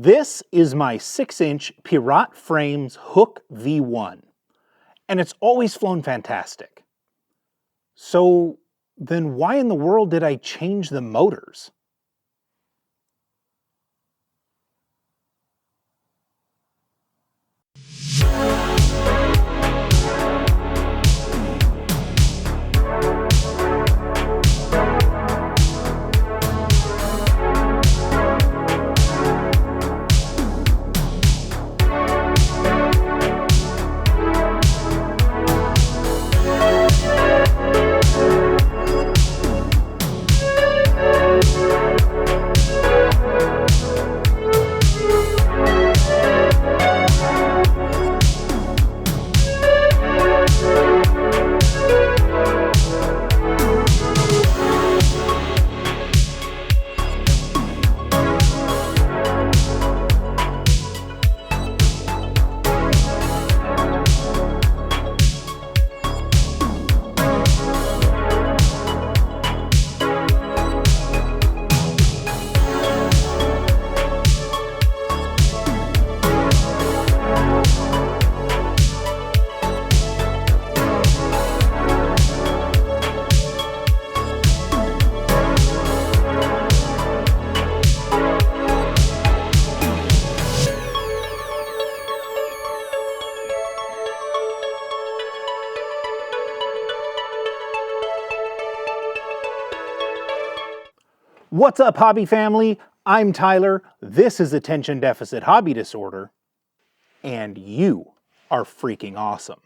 This is my 6-inch Pirat Frames Hook V1, and it's always flown fantastic. So then why in the world did I change the motors? What's up, hobby family? I'm Tyler, this is Attention Deficit Hobby Disorder, and you are freaking awesome.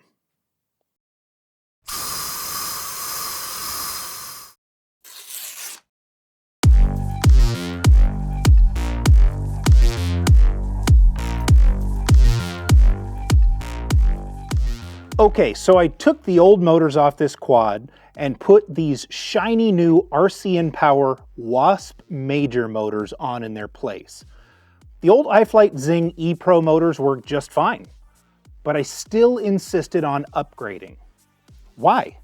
Okay, so I took the old motors off this quad and put these shiny new RCInPower Wasp Major motors on in their place. The old iFlight Zing E-Pro motors work just fine, but I still insisted on upgrading. Why?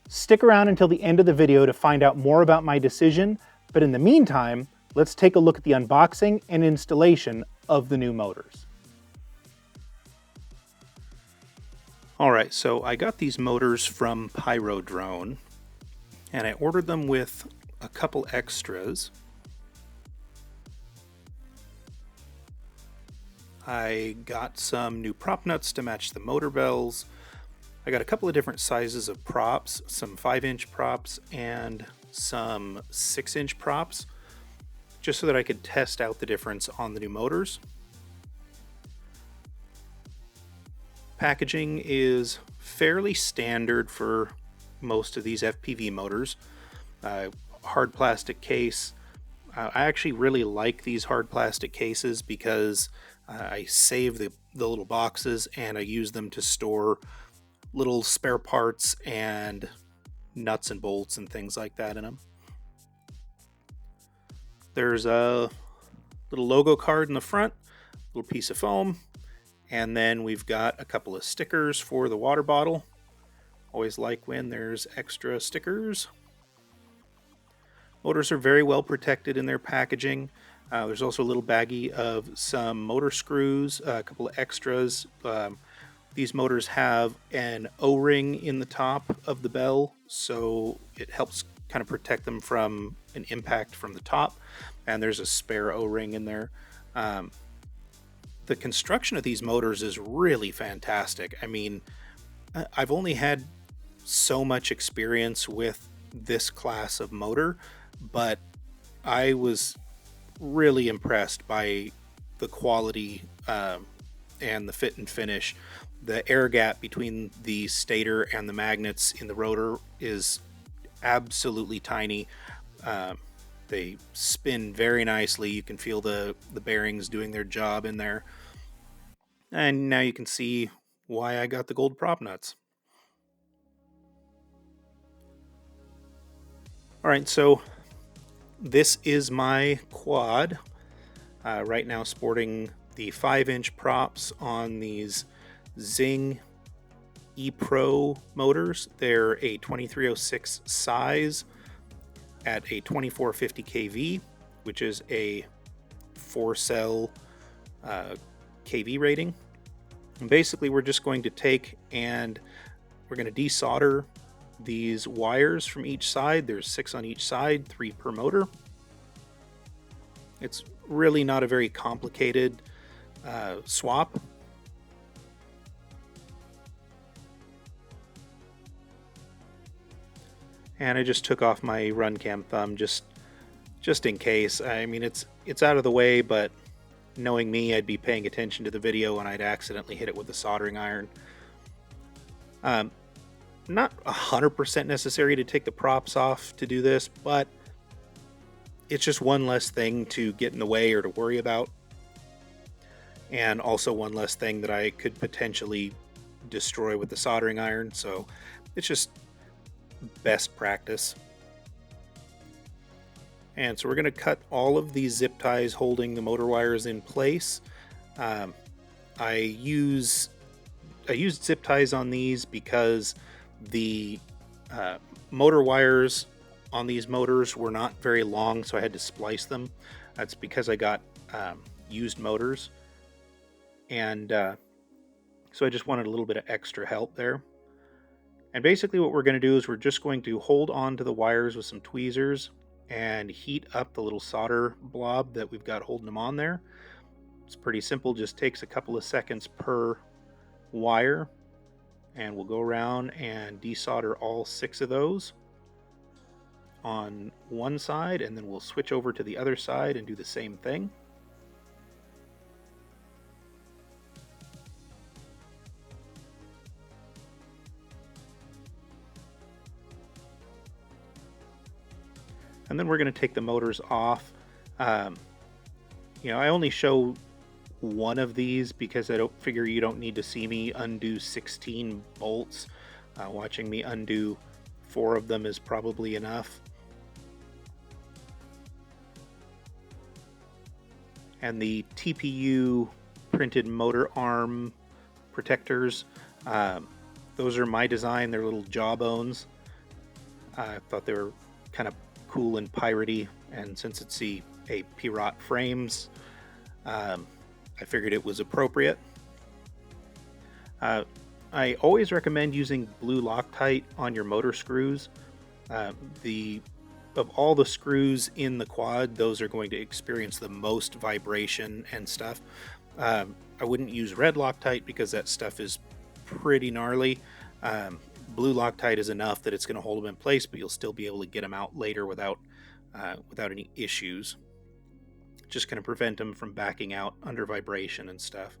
Stick around until the end of the video to find out more about my decision, but in the meantime, let's take a look at the unboxing and installation of the new motors. Alright, so I got these motors from Pyrodrone, and I ordered them with a couple extras. I got some new prop nuts to match the motor bells. I got a couple of different sizes of props, some 5-inch props and some 6-inch props, just so that I could test out the difference on the new motors. Packaging is fairly standard for most of these FPV motors. Hard plastic case. I actually really like these hard plastic cases because I save the little boxes and I use them to store little spare parts and nuts and bolts and things like that in them. There's a little logo card in the front, little piece of foam. And then we've got a couple of stickers for the water bottle. Always like when there's extra stickers. Motors are very well protected in their packaging. There's also a little baggie of some motor screws, a couple of extras. These motors have an O-ring in the top of the bell, so it helps kind of protect them from an impact from the top. And there's a spare O-ring in there. The construction of these motors is really fantastic. I mean, I've only had so much experience with this class of motor, but I was really impressed by the quality and the fit and finish. The air gap between the stator and the magnets in the rotor is absolutely tiny. They spin very nicely. You can feel the bearings doing their job in there. And now you can see why I got the gold prop nuts. Alright, so this is my quad. Right now sporting the 5-inch props on these Zing E-Pro motors. They're a 2306 size at a 2450 kV, which is a 4-cell kV rating. And basically, we're just going to take and we're going to desolder these wires from each side. There's 6 on each side, 3 per motor. It's really not a very complicated swap. And I just took off my run cam thumb just in case. I mean, it's out of the way, but knowing me, I'd be paying attention to the video and I'd accidentally hit it with the soldering iron. Not 100% necessary to take the props off to do this, but it's just one less thing to get in the way or to worry about. And also one less thing that I could potentially destroy with the soldering iron. So it's just best practice. And so we're going to cut all of these zip ties holding the motor wires in place. I used zip ties on these because the motor wires on these motors were not very long, so I had to splice them. That's because I got used motors, and so I just wanted a little bit of extra help there. And basically what we're going to do is we're just going to hold on to the wires with some tweezers and heat up the little solder blob that we've got holding them on there. It's pretty simple, just takes a couple of seconds per wire, and we'll go around and desolder all 6 of those on one side, and then we'll switch over to the other side and do the same thing. And then we're going to take the motors off. I only show one of these because I don't figure you don't need to see me undo 16 bolts. Watching me undo 4 of them is probably enough. And the TPU printed motor arm protectors, those are my design. They're little jawbones. I thought they were kind of cool and piratey, and since it's a Pirate frames, I figured it was appropriate. I always recommend using blue Loctite on your motor screws. Of all the screws in the quad, those are going to experience the most vibration and stuff. I wouldn't use red Loctite because that stuff is pretty gnarly. Blue Loctite is enough that it's going to hold them in place, but you'll still be able to get them out later without any issues. Just going to prevent them from backing out under vibration and stuff.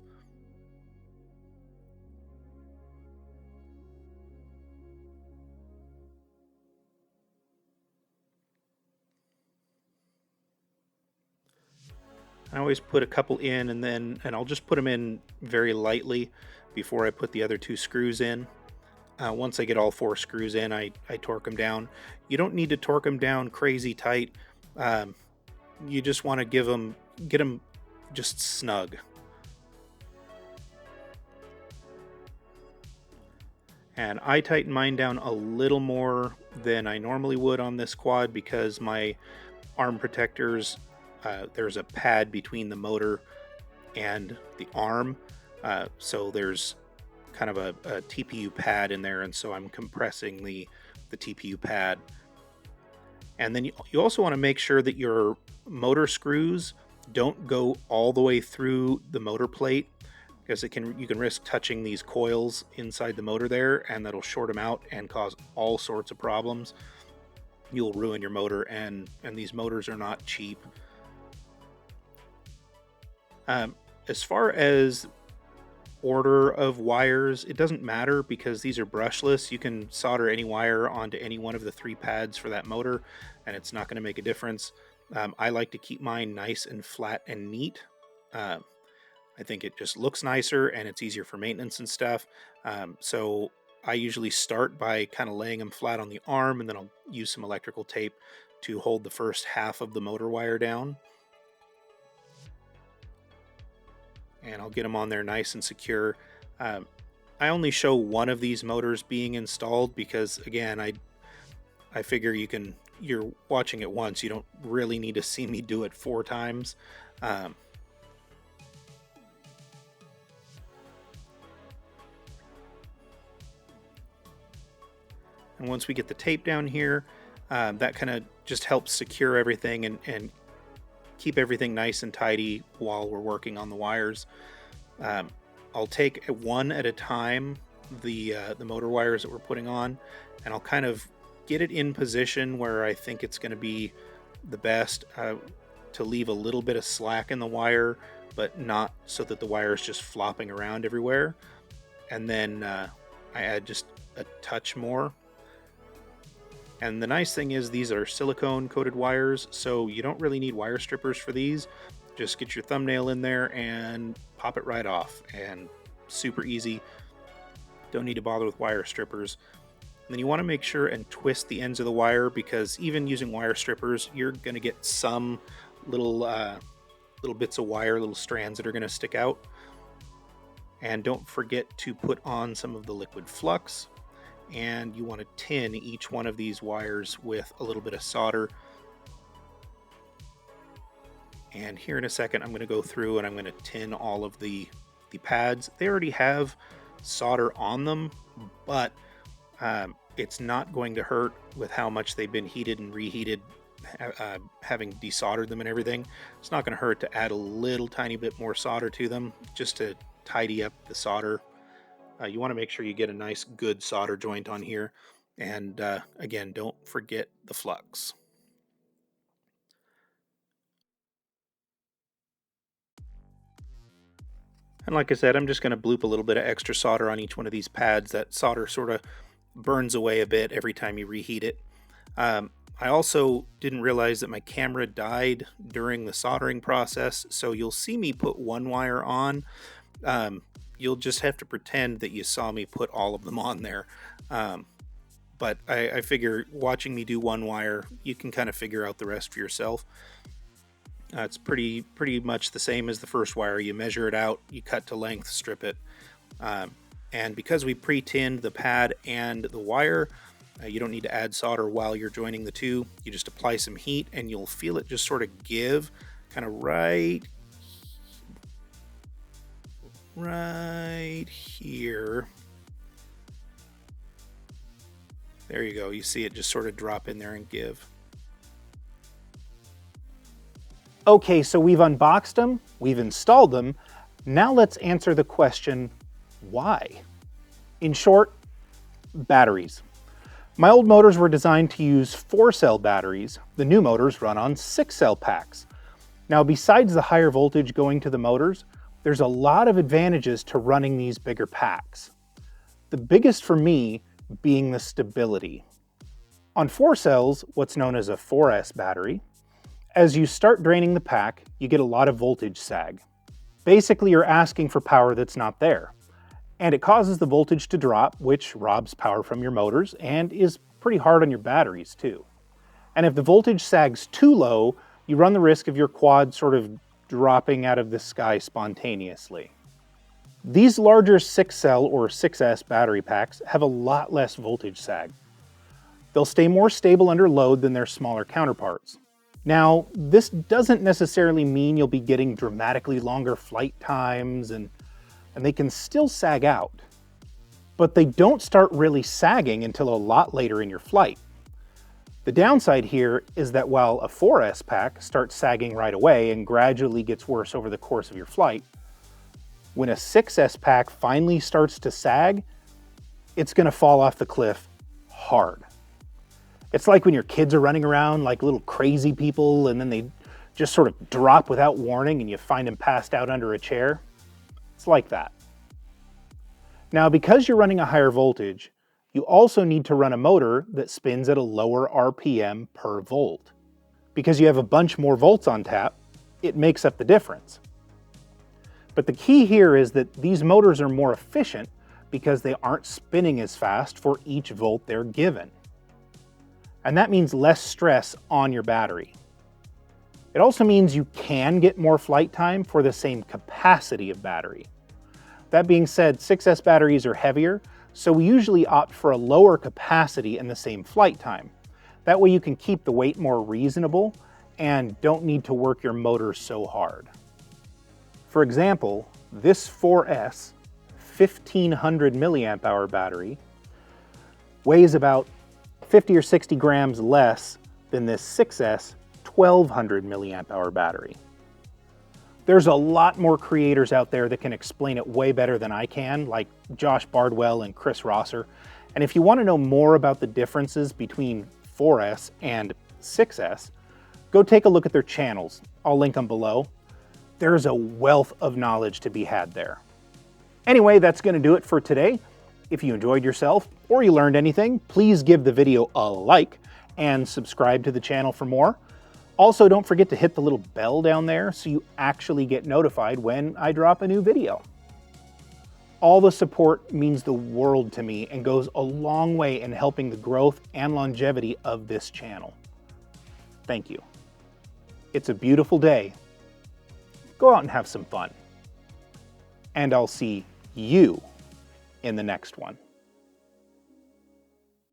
I always put a couple in, and I'll just put them in very lightly before I put the other 2 screws in. Once I get all 4 screws in, I torque them down. You don't need to torque them down crazy tight. You just want to get them just snug. And I tighten mine down a little more than I normally would on this quad because my arm protectors, there's a pad between the motor and the arm, so there's kind of a TPU pad in there, and so I'm compressing the TPU pad. And then you also want to make sure that your motor screws don't go all the way through the motor plate, because you can risk touching these coils inside the motor there, and that'll short them out and cause all sorts of problems. You'll ruin your motor, and these motors are not cheap. As far as order of wires, it doesn't matter because these are brushless. You can solder any wire onto any one of the 3 pads for that motor, and it's not going to make a difference. I like to keep mine nice and flat and neat. I think it just looks nicer and it's easier for maintenance and stuff. So I usually start by kind of laying them flat on the arm, and then I'll use some electrical tape to hold the first half of the motor wire down. And I'll get them on there nice and secure. I only show one of these motors being installed because, again, I figure you're watching it once. You don't really need to see me do it 4 times. And once we get the tape down here, that kind of just helps secure everything and keep everything nice and tidy while we're working on the wires. I'll take one at a time the motor wires that we're putting on, and I'll kind of get it in position where I think it's going to be the best, to leave a little bit of slack in the wire, but not so that the wire is just flopping around everywhere. And then I add just a touch more. And the nice thing is these are silicone coated wires, so you don't really need wire strippers for these. Just get your thumbnail in there and pop it right off, and super easy. Don't need to bother with wire strippers. And then you want to make sure and twist the ends of the wire, because even using wire strippers, you're going to get some little bits of wire, little strands that are going to stick out. And don't forget to put on some of the liquid flux. And you want to tin each one of these wires with a little bit of solder. And here in a second, I'm going to go through and I'm going to tin all of the pads. They already have solder on them, but it's not going to hurt with how much they've been heated and reheated, having desoldered them and everything. It's not going to hurt to add a little tiny bit more solder to them just to tidy up the solder. You want to make sure you get a nice good solder joint on here. And again, don't forget the flux. And like I said, I'm just going to bloop a little bit of extra solder on each one of these pads. That solder sort of burns away a bit every time you reheat it. I also didn't realize that my camera died during the soldering process, so you'll see me put one wire on. You'll just have to pretend that you saw me put all of them on there. But I figure watching me do one wire, you can kind of figure out the rest for yourself. It's pretty much the same as the first wire. You measure it out, you cut to length, strip it. And because we pre-tinned the pad and the wire, you don't need to add solder while you're joining the two. You just apply some heat and you'll feel it just sort of give, kind of right here. There you go. You see it just sort of drop in there and give. Okay, so we've unboxed them, we've installed them. Now let's answer the question, why? In short, batteries. My old motors were designed to use 4-cell batteries. The new motors run on 6-cell packs. Now, besides the higher voltage going to the motors, there's a lot of advantages to running these bigger packs. The biggest for me being the stability. On 4 cells, what's known as a 4S battery, as you start draining the pack, you get a lot of voltage sag. Basically, you're asking for power that's not there. And it causes the voltage to drop, which robs power from your motors and is pretty hard on your batteries too. And if the voltage sags too low, you run the risk of your quad sort of dropping out of the sky spontaneously. These larger 6-cell or 6S battery packs have a lot less voltage sag. They'll stay more stable under load than their smaller counterparts. Now, this doesn't necessarily mean you'll be getting dramatically longer flight times, and they can still sag out. But they don't start really sagging until a lot later in your flight. The downside here is that while a 4S pack starts sagging right away and gradually gets worse over the course of your flight, when a 6S pack finally starts to sag, it's going to fall off the cliff hard. It's like when your kids are running around like little crazy people and then they just sort of drop without warning and you find them passed out under a chair. It's like that. Now, because you're running a higher voltage, you also need to run a motor that spins at a lower RPM per volt. Because you have a bunch more volts on tap, it makes up the difference. But the key here is that these motors are more efficient because they aren't spinning as fast for each volt they're given. And that means less stress on your battery. It also means you can get more flight time for the same capacity of battery. That being said, 6S batteries are heavier, so we usually opt for a lower capacity and the same flight time. That way you can keep the weight more reasonable and don't need to work your motor so hard. For example, this 4S 1500 milliamp hour battery weighs about 50 or 60 grams less than this 6S 1200 milliamp hour battery. There's a lot more creators out there that can explain it way better than I can, like Josh Bardwell and Chris Rosser. And if you want to know more about the differences between 4S and 6S, go take a look at their channels. I'll link them below. There's a wealth of knowledge to be had there. Anyway, that's going to do it for today. If you enjoyed yourself or you learned anything, please give the video a like and subscribe to the channel for more. Also, don't forget to hit the little bell down there so you actually get notified when I drop a new video. All the support means the world to me and goes a long way in helping the growth and longevity of this channel. Thank you. It's a beautiful day. Go out and have some fun. And I'll see you in the next one.